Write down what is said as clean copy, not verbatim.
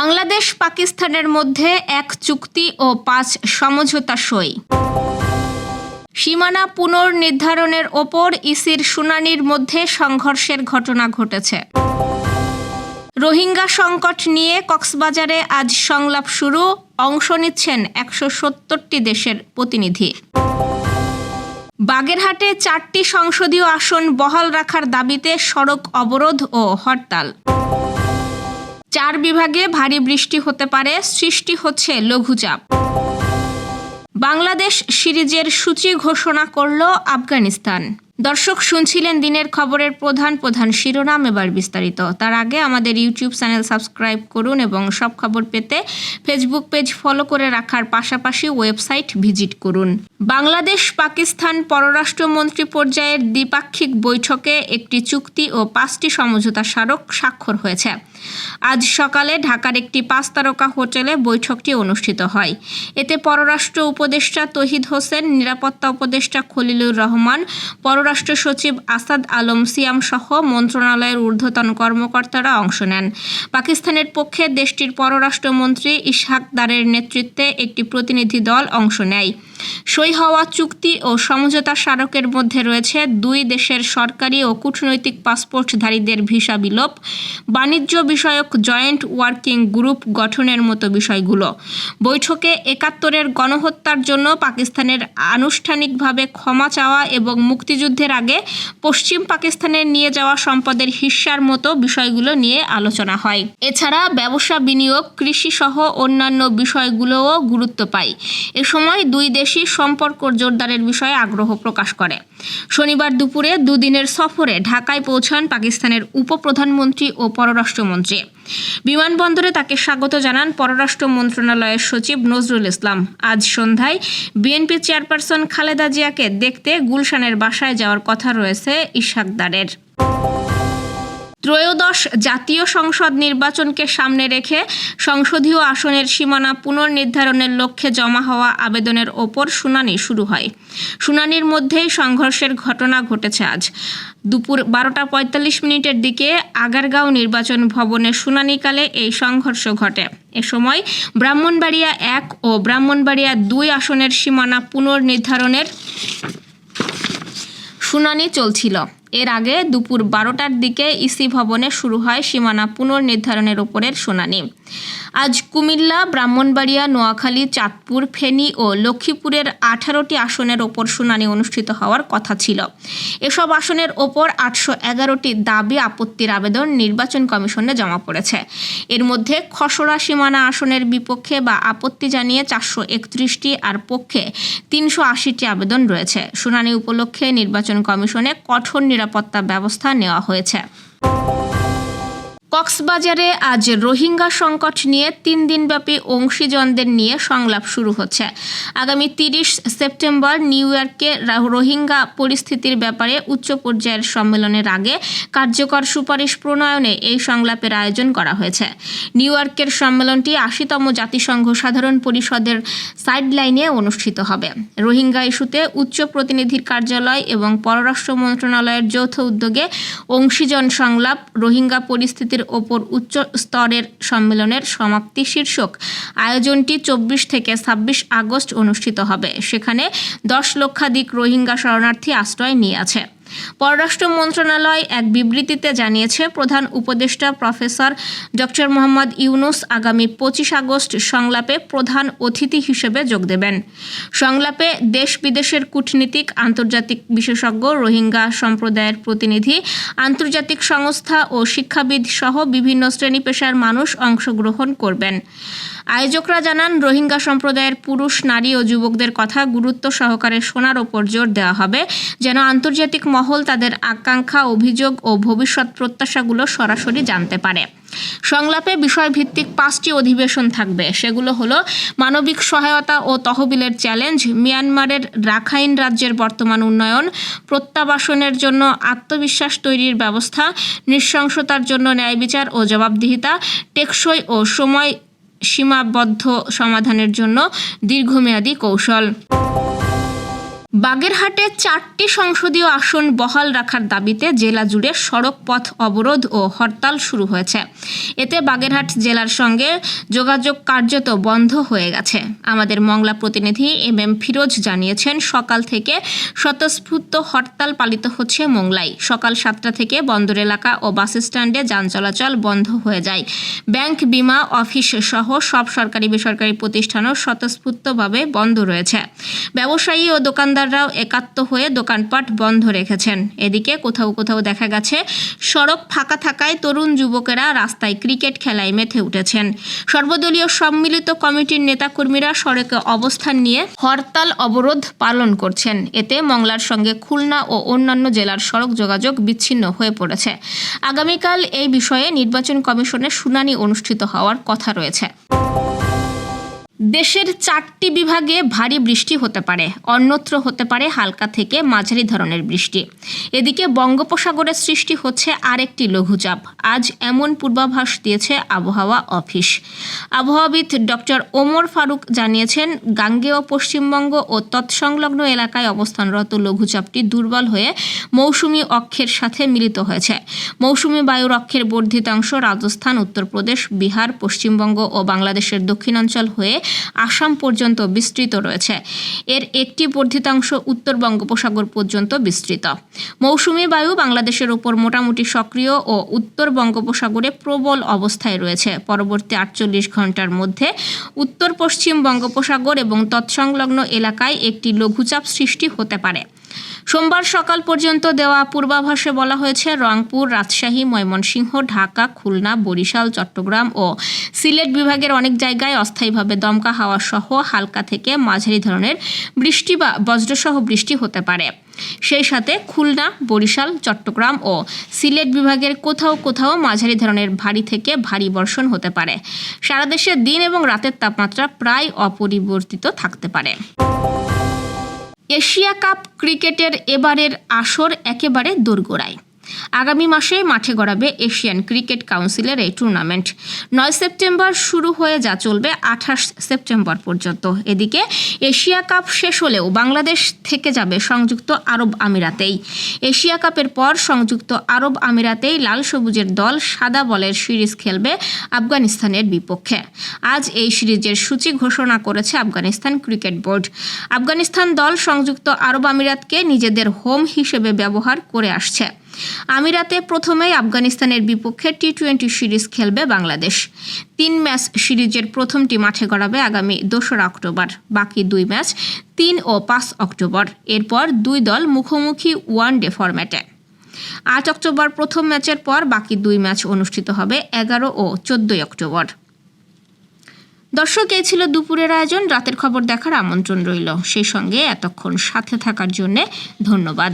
বাংলাদেশ পাকিস্তানের মধ্যে ১ চুক্তি ও ৫ সমঝোতা সই। সীমানা পুনর্নির্ধারণের ওপর ইসির শুনানির মধ্যে সংঘর্ষের ঘটনা ঘটেছে। রোহিঙ্গা সংকট নিয়ে কক্সবাজারে আজ সংলাপ শুরু, অংশ নিচ্ছেন ১৭০টি দেশের প্রতিনিধি। বাগেরহাটে ৪টি সংসদীয় আসন বহাল রাখার দাবিতে সড়ক অবরোধ ও হরতাল। ৪ বিভাগে ভারী বৃষ্টি হতে পারে, সৃষ্টি হচ্ছে লঘুচাপ। বাংলাদেশ সিরিজের সূচি ঘোষণা করল আফগানিস্তান। দর্শক, শুনছিলেন দিনের খবরের প্রধান শিরোনাম, এবার বিস্তারিত। তার আগে আমাদের ইউটিউব চ্যানেল সাবস্ক্রাইব করুন এবং সব খবর পেতে ফেসবুক পেজ ফলো করে রাখার পাশাপাশি ওয়েবসাইট ভিজিট করুন। বাংলাদেশ পাকিস্তান পররাষ্ট্রমন্ত্রী পর্যায়ের দ্বিপাক্ষিক বৈঠকে একটি চুক্তি ও 5টি সমঝোতা স্মারক স্বাক্ষর হয়েছে। আজ সকালে ঢাকার একটি 5 তারকা হোটেলে বৈঠকটি অনুষ্ঠিত হয়। এতে পররাষ্ট্র উপদেষ্টা তৌহিদ হোসেন, নিরাপত্তা উপদেষ্টা খলিলুর রহমান, পররাষ্ট্র সচিব আসাদ আলম সিয়াম সহ মন্ত্রণালয়ের ঊর্ধ্বতন কর্মকর্তারা অংশ নেন। পাকিস্তানের পক্ষে দেশটির পররাষ্ট্রমন্ত্রী ইসহাক দারের নেতৃত্বে একটি প্রতিনিধি দল অংশ নেয়। সই হওয়া চুক্তি ও সমঝোতা স্মারকের মধ্যে রয়েছে 2 দেশের সরকারি ও কূটনৈতিক পাসপোর্টধারীদের ভিসা বিলোপ, বাণিজ্য বিষয়ক জয়েন্ট ওয়ার্কিং গ্রুপ গঠনের মতো বিষয়গুলো। বৈঠকে ৭১-এর গণহত্যার জন্য পাকিস্তানের আনুষ্ঠানিকভাবে ক্ষমা চাওয়া এবং মুক্তিযুদ্ধের আগে পশ্চিম পাকিস্তানের নিয়ে যাওয়া সম্পদের হিস্যার মতো বিষয়গুলো নিয়ে আলোচনা হয়। এছাড়া ব্যবসা, বিনিয়োগ, কৃষি সহ অন্যান্য বিষয়গুলোও গুরুত্ব পায়। এ সময় 2 দেশই সম্পর্ক জোরদারের বিষয়ে আগ্রহ প্রকাশ করে। শনিবার দুপুরে 2 দিনের সফরে ঢাকায় পৌঁছান পাকিস্তানের উপপ্রধানমন্ত্রী ও পররাষ্ট্রমন্ত্রী। বিমানবন্দরে তাকে স্বাগত জানান পররাষ্ট্র মন্ত্রণালয়ের সচিব নজরুল ইসলাম। আজ সন্ধ্যায় বিএনপি চেয়ারপারসন খালেদা জিয়াকে দেখতে গুলশানের বাসায় যাওয়ার কথা রয়েছে ইসহাক দারের। ত্রয়োদশ জাতীয় সংসদ নির্বাচনকে সামনে রেখে সংসদীয় আসনের সীমানা পুনর্নির্ধারণের লক্ষ্যে জমা হওয়া আবেদনের ওপর শুনানি শুরু হয়। শুনানির মধ্যেই সংঘর্ষের ঘটনা ঘটেছে। আজ দুপুর 12টা 45 দিকে আগারগাঁও নির্বাচন ভবনে শুনানিকালে এই সংঘর্ষ ঘটে। এ সময় ব্রাহ্মণবাড়িয়া 1 ও ব্রাহ্মণবাড়িয়া 2 আসনের সীমানা পুনর্নির্ধারণের শুনানি চলছিল। এর আগে দুপুর 12টার দিকে ইসি ভবনে শুরু হয় সীমানা পুনর্নির্ধারণের ওপরের শুনানি। আজ কুমিল্লা, ব্রাহ্মণবাড়িয়া, নোয়াখালী, চাঁদপুর, ফেনী ও লক্ষ্মীপুরের 18টি আসনের ওপর শুনানি অনুষ্ঠিত হওয়ার কথা ছিল। এসব আসনের ওপর 811টি দাবি আপত্তির আবেদন নির্বাচন কমিশনে জমা পড়েছে। এর মধ্যে খসড়া সীমানা আসনের বিপক্ষে বা আপত্তি জানিয়ে 431টি আর পক্ষে 380টি আবেদন রয়েছে। শুনানি উপলক্ষে নির্বাচন কমিশনে কঠোর নিরাপত্তা ব্যবস্থা নেওয়া হয়েছে। কক্সবাজারে আজ রোহিঙ্গা সংকট নিয়ে 3 দিনব্যাপী অংশীজনদের নিয়ে সংলাপ শুরু হচ্ছে। আগামী 30 সেপ্টেম্বর নিউ ইয়র্কে রোহিঙ্গা পরিস্থিতির ব্যাপারে উচ্চ পর্যায়ের সম্মেলনের আগে কার্যকর সুপারিশ প্রণয়নে এই সংলাপের আয়োজন করা হয়েছে। নিউ ইয়র্কের সম্মেলনটি 80তম জাতিসংঘ সাধারণ পরিষদের সাইডলাইনে অনুষ্ঠিত হবে। রোহিঙ্গা ইস্যুতে উচ্চ প্রতিনিধির কার্যালয় এবং পররাষ্ট্র মন্ত্রণালয়ের যৌথ উদ্যোগে অংশীজন সংলাপ, রোহিঙ্গা পরিস্থিতির ওপর উচ্চ স্তরের সম্মেলনের সমাপ্তি শীর্ষক আয়োজনটি 24 থেকে 26 আগস্ট অনুষ্ঠিত হবে। সেখানে 10 লক্ষাধিক রোহিঙ্গা শরণার্থী আশ্রয় নিয়ে আছে। পররাষ্ট্র মন্ত্রণালয় এক বিবৃতিতে জানিয়েছে, প্রধান উপদেষ্টা প্রফেসর ডক্টর মোহাম্মদ ইউনুস আগামী 25 আগস্ট সংলাপে প্রধান অতিথি হিসেবে যোগ দেবেন। সংলাপে দেশ বিদেশের কূটনীতিক, আন্তর্জাতিক বিশেষজ্ঞ, রোহিঙ্গা সম্প্রদায়ের প্রতিনিধি, আন্তর্জাতিক সংস্থা ও শিক্ষাবিদ সহ বিভিন্ন শ্রেণী পেশার মানুষ অংশগ্রহণ করবেন। আয়োজকরা জানান, রোহিঙ্গা সম্প্রদায়ের পুরুষ, নারী ও যুবকদের কথা গুরুত্ব সহকারে শোনার ওপর জোর দেওয়া হবে, যেন আন্তর্জাতিক মহল তাদের আকাঙ্ক্ষা, অভিযোগ ও ভবিষ্যৎ প্রত্যাশাগুলো সরাসরি জানতে পারে। সংলাপে বিষয়ভিত্তিক 5টি অধিবেশন থাকবে। সেগুলো হলো মানবিক সহায়তা ও তহবিলের চ্যালেঞ্জ, মিয়ানমারের রাখাইন রাজ্যের বর্তমান উন্নয়ন, প্রত্যাবাসনের জন্য আত্মবিশ্বাস তৈরির ব্যবস্থা, নৃশংসতার জন্য ন্যায় বিচার ও জবাবদিহিতা, টেকসই ও সময় সীমাবদ্ধ সমাধানের জন্য দীর্ঘমেয়াদী কৌশল। বাগেরহাটে 4টি সংসদীয় আসন বহাল রাখার দাবিতে জেলা জুড়ে সড়ক পথ অবরোধ ও হরতাল শুরু হয়েছে। এতে বাগেরহাট জেলার সঙ্গে যোগাযোগ কার্যত বন্ধ হয়ে গেছে। আমাদের মংলা প্রতিনিধি MM ফিরোজ জানিয়েছেন, সকাল থেকে স্বতঃস্ফূর্ত হরতাল পালিত হচ্ছে মংলায়। সকাল 7টা থেকে বন্দর এলাকা ও বাস স্ট্যান্ডে যান চলাচল বন্ধ হয়ে যায়। ব্যাংক, বিমা অফিস সহ সব সরকারি বেসরকারি প্রতিষ্ঠানও স্বতঃস্ফূর্তভাবে বন্ধ রয়েছে। ব্যবসায়ী ও দোকানদাররাও একাত্ম হয়ে দোকানপাট বন্ধ রেখেছেন। এদিকে কোথাও কোথাও দেখা গেছে সড়ক ফাঁকা থাকায় তরুণ যুবকেরা রাস্তায় ক্রিকেট খেলায় মেতে উঠেছেন। সর্বদলীয় সম্মিলিত কমিটির নেতাকর্মীরা সড়কে অবস্থান নিয়ে হরতাল অবরোধ পালন করছেন। এতে মংলার সঙ্গে খুলনা ও অন্যান্য জেলার সড়ক যোগাযোগ বিচ্ছিন্ন হয়ে পড়েছে। আগামীকাল এই বিষয়ে নির্বাচন কমিশনের শুনানি অনুষ্ঠিত হওয়ার কথা রয়েছে। দেশের 4টি বিভাগে ভারী বৃষ্টি হতে পারে, অন্যত্র হতে পারে হালকা থেকে মাঝারি ধরনের বৃষ্টি। এদিকে বঙ্গোপসাগরে সৃষ্টি হচ্ছে আরেকটি লঘুচাপ। আজ এমন পূর্বাভাস দিয়েছে আবহাওয়া অফিস। আবহাওয়াবিদ ডক্টর ওমর ফারুক জানিয়েছেন, গাঙ্গেয় পশ্চিমবঙ্গ ও তৎসংলগ্ন এলাকায় অবস্থানরত লঘুচাপটি দুর্বল হয়ে মৌসুমী অক্ষের সাথে মিলিত হয়েছে। মৌসুমী বায়ুর অক্ষের বর্ধিতাংশ রাজস্থান, উত্তরপ্রদেশ, বিহার, পশ্চিমবঙ্গ ও বাংলাদেশের দক্ষিণাঞ্চল হয়ে আসাম পর্যন্ত বিস্তৃত রয়েছে। এর একটি বর্ধিতাংশ উত্তর বঙ্গোপসাগর পর্যন্ত বিস্তৃত। মৌসুমী বায়ু বাংলাদেশের উপর মোটামুটি সক্রিয় ও উত্তর বঙ্গোপসাগরে প্রবল অবস্থায় রয়েছে। পরবর্তী 48 ঘন্টার মধ্যে উত্তর পশ্চিম বঙ্গোপসাগর এবং তৎসংলগ্ন এলাকায় একটি লঘুচাপ সৃষ্টি হতে পারে। সোমবার সকাল পর্যন্ত দেওয়া পূর্বাভাসে বলা হয়েছে, রংপুর, রাজশাহী, ময়মনসিংহ, ঢাকা, খুলনা, বরিশাল, চট্টগ্রাম ও সিলেট বিভাগের অনেক জায়গায় অস্থায়ীভাবে দমকা হাওয়া সহ হালকা থেকে মাঝারি ধরনের বৃষ্টি বা বজ্রসহ বৃষ্টি হতে পারে। সেই সাথে খুলনা, বরিশাল, চট্টগ্রাম ও সিলেট বিভাগের কোথাও কোথাও মাঝারি ধরনের ভারী থেকে ভারী বর্ষণ হতে পারে। সারা দেশে দিন এবং রাতের তাপমাত্রা প্রায় অপরিবর্তিত থাকতে পারে। এশিয়া কাপ ক্রিকেটের এবারের আসর একেবারে দোরগোড়ায়। আগামী মাসে মাঠে গড়াবে এশিয়ান ক্রিকেট কাউন্সিলের এই টুর্নামেন্ট। 9 সেপ্টেম্বর শুরু হয়ে যা চলবে 28 সেপ্টেম্বর পর্যন্ত। এদিকে এশিয়া কাপ শেষ হলেও বাংলাদেশ থেকে যাবে সংযুক্ত আরব আমিরাতেই। এশিয়া কাপের পর সংযুক্ত আরব আমিরাতেই লাল সবুজের দল সাদা বলের সিরিজ খেলবে আফগানিস্তানের বিপক্ষে। আজ এই সিরিজের সূচি ঘোষণা করেছে আফগানিস্তান ক্রিকেট বোর্ড। আফগানিস্তান দল সংযুক্ত আরব আমিরাতকে নিজেদের হোম হিসেবে ব্যবহার করে আসছে। আমিরাতে প্রথমেই আফগানিস্তানের বিপক্ষে টি-20 সিরিজ খেলবে বাংলাদেশ। 3 ম্যাচ সিরিজের প্রথমটি মাঠে গড়াবে আগামী 2 অক্টোবর। বাকি 2 ম্যাচ 3 ও 5 অক্টোবর। এরপর 2 দল মুখোমুখি ওয়ানডে ফরম্যাটে। 8 অক্টোবর প্রথম ম্যাচের পর বাকি 2 ম্যাচ অনুষ্ঠিত হবে 11 ও 14 অক্টোবর। দর্শক, এই ছিল দুপুরের আয়োজন। রাতের খবর দেখার আমন্ত্রণ রইল। সেই সঙ্গে এতক্ষণ সাথে থাকার জন্য ধন্যবাদ।